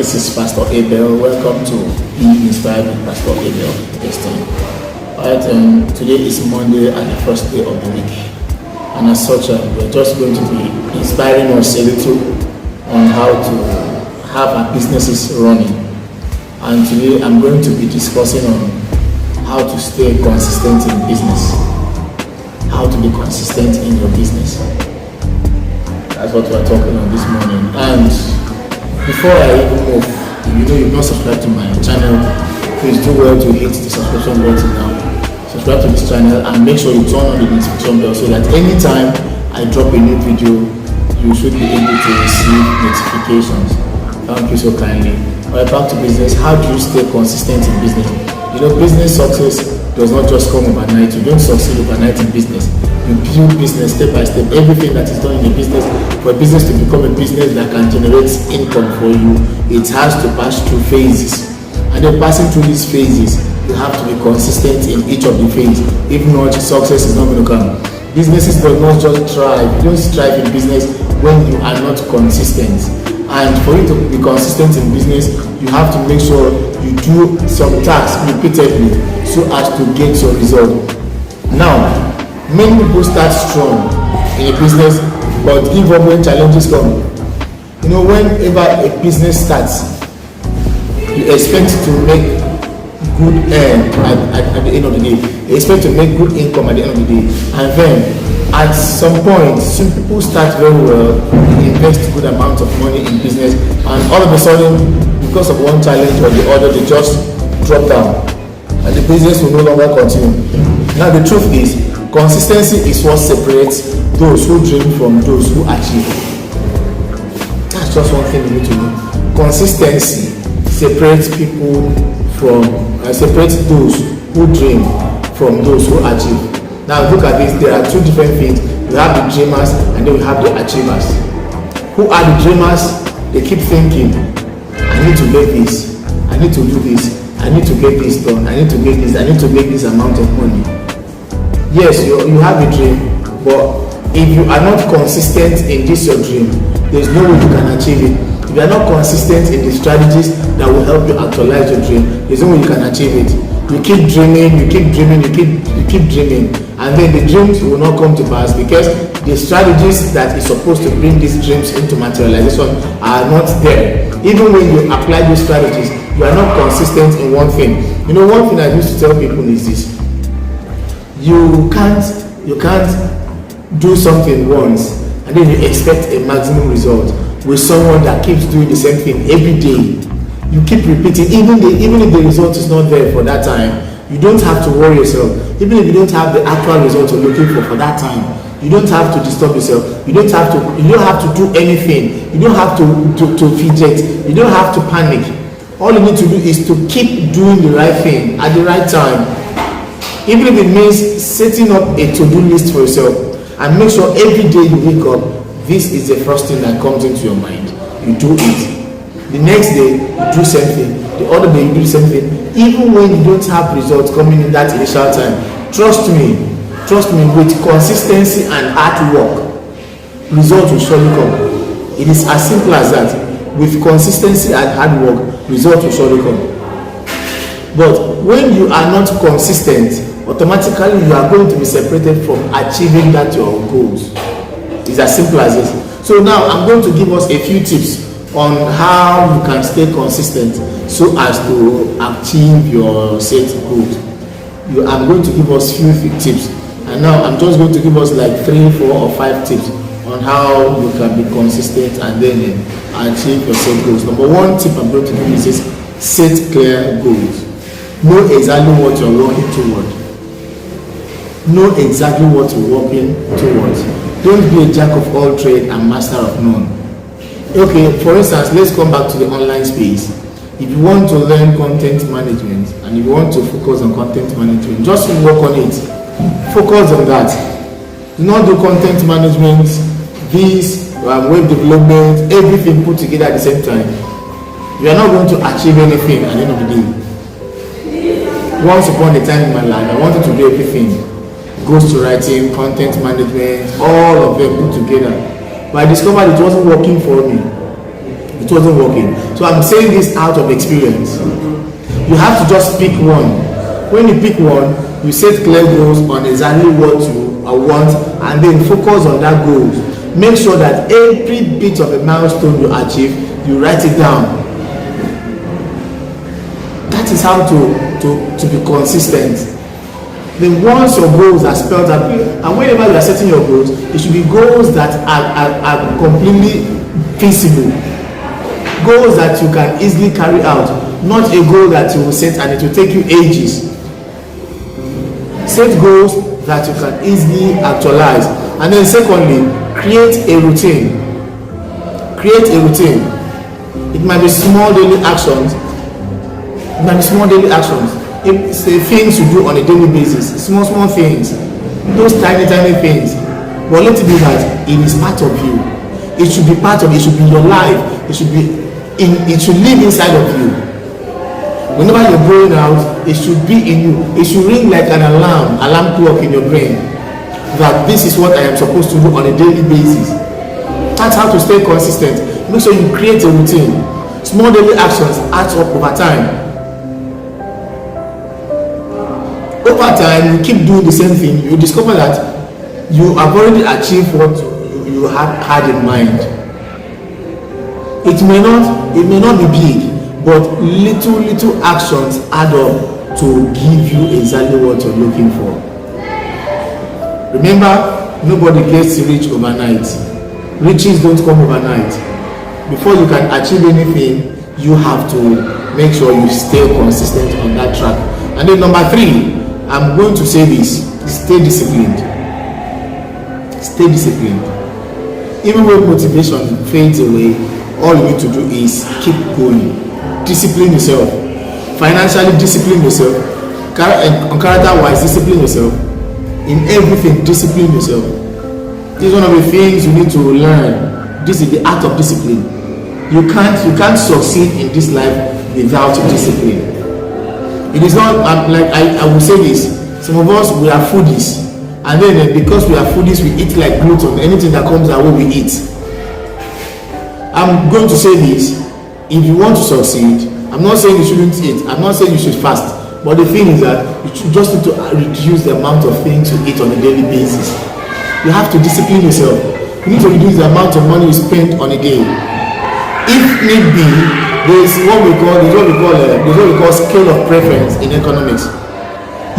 This is Pastor Abel. Welcome to Be Inspired with Pastor Abel. Alright, today is Monday and the first day of the week, and as such, we're just going to be inspiring us a little on how to have our businesses running. And today I'm going to be discussing on how to stay consistent in business. How to be consistent in your business. That's what we're talking on this morning. And before I even move, if you know you've not subscribed to my channel, please do well to hit the subscription button now. Subscribe to this channel and make sure you turn on the notification bell so that anytime I drop a new video, you should be able to receive notifications. Thank you so kindly. Alright, back to business. How do you stay consistent in business? You know, business success does not just come overnight. You don't succeed overnight in business. You build business step by step. Everything that is done in a business, for a business to become a business that can generate income for you, it has to pass through phases. And then passing through these phases, you have to be consistent in each of the phases. If not, success is not going to come. Businesses do not just thrive. You don't strive in business when you are not consistent. And for you to be consistent in business, you have to make sure you do some tasks repeatedly so as to get your result. Now, many people start strong in a business but give up when challenges come. You know, whenever a business starts, you expect to make good at the end of the day. You expect to make good income at the end of the day. And then at some point, some people start very well, invest good amount of money in business, and all of a sudden, because of one challenge or the other, they just drop down and the business will no longer continue. Now the truth is, consistency is what separates those who dream from those who achieve. That's just one thing you need to know. Consistency separates people from separates those who dream from those who achieve. Now look at this. There are two different things. We have the dreamers and then we have the achievers. Who are the dreamers? They keep thinking, I need to get this, I need to do this, I need to get this done, I need to get this, I need to make this amount of money. Yes, you have a dream, but if you are not consistent in this your dream, there's no way you can achieve it. If you are not consistent in the strategies that will help you actualize your dream, there's no way you can achieve it. You keep dreaming, you keep dreaming, you keep dreaming, and then the dreams will not come to pass because the strategies that is supposed to bring these dreams into materialization are not there. Even when you apply these strategies, you are not consistent in one thing. You know, one thing I used to tell people is this: you can't do something once and then you expect a maximum result with someone that keeps doing the same thing every day. You keep repeating, even if the result is not there for that time, you don't have to worry yourself. Even if you don't have the actual result you're looking for that time, you don't have to disturb yourself. You don't have to do anything. You don't have to fidget. You don't have to panic. All you need to do is to keep doing the right thing at the right time. Even if it means setting up a to-do list for yourself and make sure every day you wake up, this is the first thing that comes into your mind. You do it. The next day, you do something. The other day, you do something. Even when you don't have results coming in that initial time, trust me, with consistency and hard work, results will surely come. It is as simple as that. With consistency and hard work, results will surely come. But when you are not consistent, automatically you are going to be separated from achieving that your goals. It's as simple as this. So now I'm going to give us a few tips on how you can stay consistent so as to achieve your set goals. I'm going to give us few tips, and now I'm just going to give us like 3, 4 or 5 tips on how you can be consistent and then achieve your set goals. Number one tip I'm going to give you is this: set clear goals. Know exactly what you're working toward. Know exactly what you're working towards. Don't be a jack of all trades and master of none. Okay, for instance, let's come back to the online space. If you want to learn content management and you want to focus on content management, just work on it. Focus on that. Do not do content management, web development, everything put together at the same time. You are not going to achieve anything at the end of the day. Once upon a time in my life, I wanted to do everything. Ghostwriting, content management, all of them put together. But I discovered it wasn't working for me. It it wasn't working. So I'm saying this out of experience. You have to just pick one. When you pick one, you set clear goals on exactly what you want, and then focus on that goal. Make sure that every bit of a milestone you achieve, you write it down. That is how to be consistent. Then once your goals are spelled out, and whenever you are setting your goals, it should be goals that are completely feasible, goals that you can easily carry out, not a goal that you will set and it will take you ages. Set goals that you can easily actualize. And then secondly, create a routine. Create a routine. It might be small daily actions. It's the things you do on a daily basis, small things, those tiny things. But let it be that it is part of you. It should be part of you. It should be your life. It should live inside of you. Whenever you're going out, it should be in you. It should ring like an alarm clock in your brain, that this is what I am supposed to do on a daily basis. That's how to stay consistent. Make sure you create a routine. Small daily actions add up over time. Over time, you keep doing the same thing, you discover that you have already achieved what you had in mind. It may not be big, but little actions add up to give you exactly what you're looking for. Remember, nobody gets rich overnight. Riches don't come overnight. Before you can achieve anything, you have to make sure you stay consistent on that track. And then number 3, I'm going to say this: stay disciplined. Stay disciplined. Even when motivation fades away, all you need to do is keep going. Discipline yourself. Financially, discipline yourself. Character-wise, discipline yourself. In everything, discipline yourself. This is one of the things you need to learn. This is the art of discipline. You can't succeed in this life without discipline. It is not like I will say this. Some of us, we are foodies, and then because we are foodies, we eat like glutton. Anything that comes our way, we eat. I'm going to say this: if you want to succeed, I'm not saying you shouldn't eat. I'm not saying you should fast. But the thing is that you just need to reduce the amount of things you eat on a daily basis. You have to discipline yourself. You need to reduce the amount of money you spend on a day. If need be, there's what we call scale of preference in economics.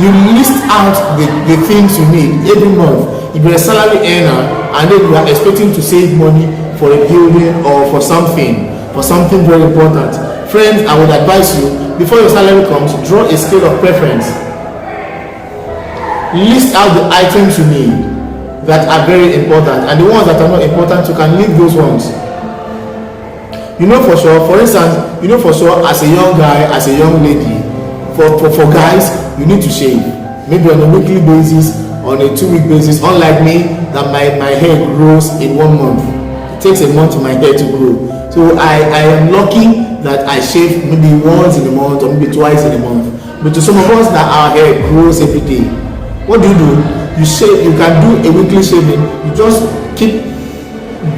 You list out the things you need every month. If you're a salary earner and then you are expecting to save money for a building or for something very important, friends, I would advise you, before your salary comes, draw a scale of preference. List out the items you need that are very important, and the ones that are not important, you can leave those ones. You know for sure, for instance, as a young guy, as a young lady, for guys, you need to shave. Maybe on a weekly basis, on a 2-week basis. Unlike me, that my hair grows in 1 month. It takes a month for my hair to grow. So I am lucky that I shave maybe once in a month or maybe twice in a month. But to some of us that our hair grows every day, what do? You shave. You can do a weekly shaving. You just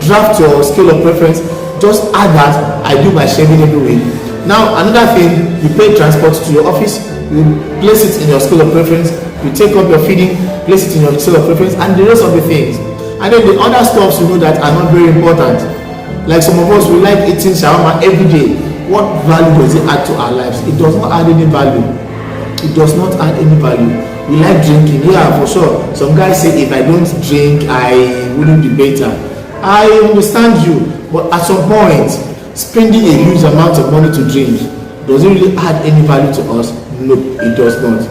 draft your scale of preference. Just add that I do my shaving every week. Now another thing, you pay transport to your office, you place it in your scale of preference, you take up your feeding, place it in your scale of preference, and the rest of the things. And then the other stuffs that are not very important. Like some of us, we like eating shawarma every day. What value does it add to our lives? It does not add any value. It does not add any value. We like drinking, yeah, for sure. Some guys say if I don't drink, I wouldn't be better. I understand you, but at some point, spending a huge amount of money to drink, does it really add any value to us? No, it does not.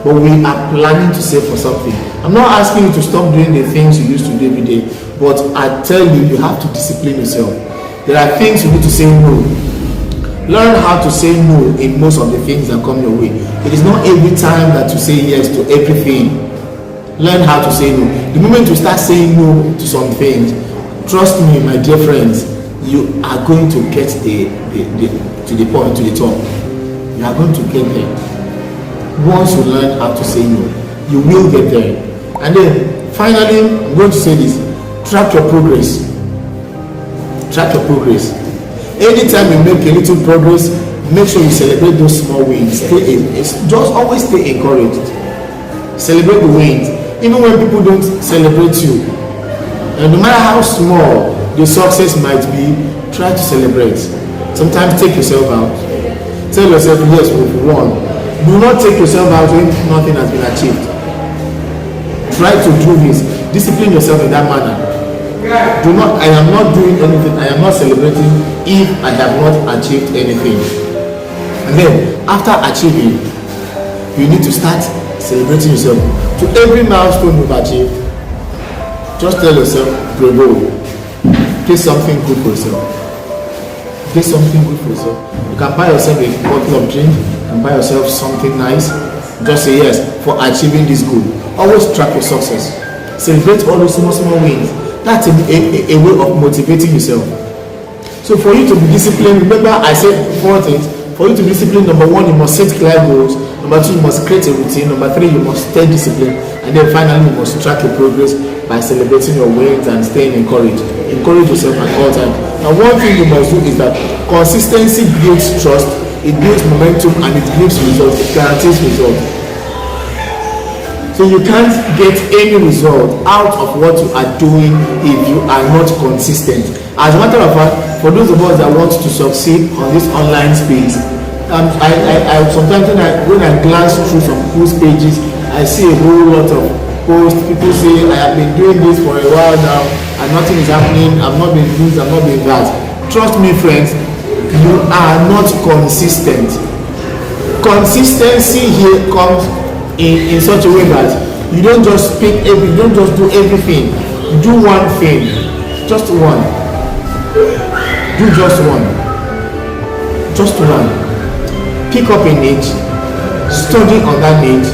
But we are planning to save for something. I'm not asking you to stop doing the things you used to do every day, but I tell you, you have to discipline yourself. There are things you need to say no. Learn how to say no in most of the things that come your way. It is not every time that you say yes to everything. Learn how to say no. The moment you start saying no to some things, trust me, my dear friends, you are going to get to the point, to the top. You are going to get there. Once you learn how to say no, you will get there. And then finally, I'm going to say this: track your progress. Track your progress. Anytime you make a little progress, make sure you celebrate those small wins. Just always stay encouraged. Celebrate the wins. Even when people don't celebrate you, and no matter how small the success might be, try to celebrate. Sometimes take yourself out. Tell yourself, yes, we've won. Do not take yourself out when nothing has been achieved. Try to do this. Discipline yourself in that manner. I am not doing anything, I am not celebrating if I have not achieved anything. And then, after achieving, you need to start celebrating yourself. To every milestone you've achieved, just tell yourself, bravo, do something good for yourself. Do something good for yourself. You can buy yourself a bottle of drink, you can buy yourself something nice. Just say yes for achieving this goal. Always track your success. Celebrate all those small wins. That's a way of motivating yourself. So for you to be disciplined, remember I said 4 things. For you to be disciplined, number 1, you must set clear goals. Number 2, you must create a routine. Number 3, you must stay disciplined. And then finally, you must track your progress by celebrating your wins and staying encouraged. Encourage yourself at all times. Now, one thing you must do is that consistency builds trust, it builds momentum, and it gives results. It guarantees results. So you can't get any result out of what you are doing if you are not consistent. As a matter of fact, for those of us that want to succeed on this online space, I sometimes when I glance through some people's pages, I see a whole lot of posts. People say, I have been doing this for a while now and nothing is happening, I've not been this, I've not been that. Trust me, friends, you are not consistent. Consistency here comes in such a way that you don't just do everything. Do one thing, just one. Do just one. Pick up a niche, study on that niche,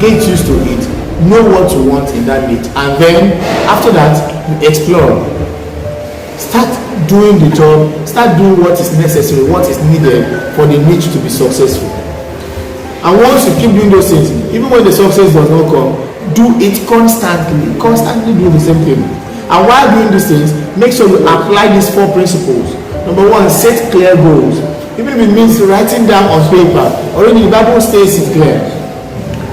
get used to it, know what you want in that niche, and then after that you explore. Start doing the job, start doing what is necessary, what is needed for the niche to be successful. And once you keep doing those things, even when the success does not come, do it constantly do the same thing. And while doing these things, make sure you apply these 4 principles. Number 1, set clear goals. Even if it means writing down on paper, already the Bible states it clear.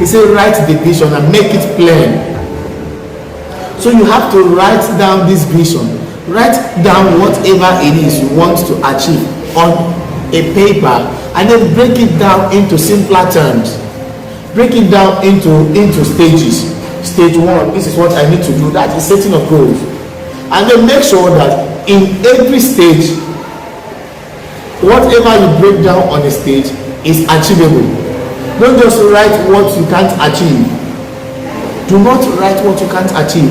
It says write the vision and make it plain. So you have to write down this vision, write down whatever it is you want to achieve on a paper, and then break it down into simpler terms. Break it down into stages. Stage 1, this is what I need to do, that is setting of goals. And then make sure that in every stage, whatever you break down on a stage is achievable. Don't just write what you can't achieve. Do not write what you can't achieve.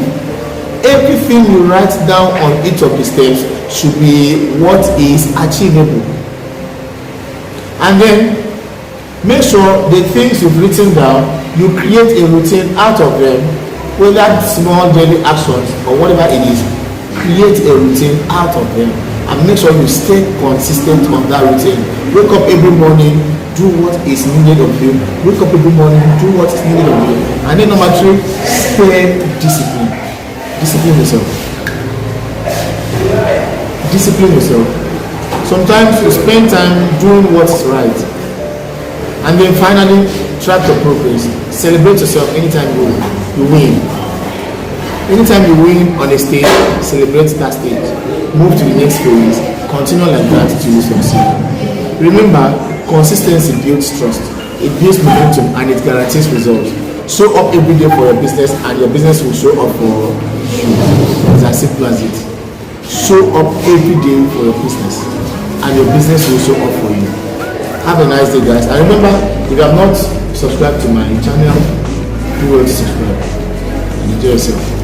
Everything you write down on each of the steps should be what is achievable. And then make sure the things you've written down, you create a routine out of them, whether small daily actions or whatever it is. Create a routine out of them and make sure you stay consistent on that routine. Wake up every morning, do what is needed of you. Wake up every morning, do what is needed of you. And then number 3, stay disciplined. Discipline yourself. Discipline yourself. Sometimes you spend time doing what's right. And then finally, track your progress. Celebrate yourself anytime you win. Anytime you win on a stage, celebrate that stage. Move to the next phase. Continue like that till you succeed. Remember, consistency builds trust. It builds momentum and it guarantees results. Show up every day for your business and your business will show up for you. It's as simple as it. Show up every day for your business and your business will show up for you. Have a nice day, guys. And remember, if you have not subscribed to my channel, do well to subscribe and enjoy yourself.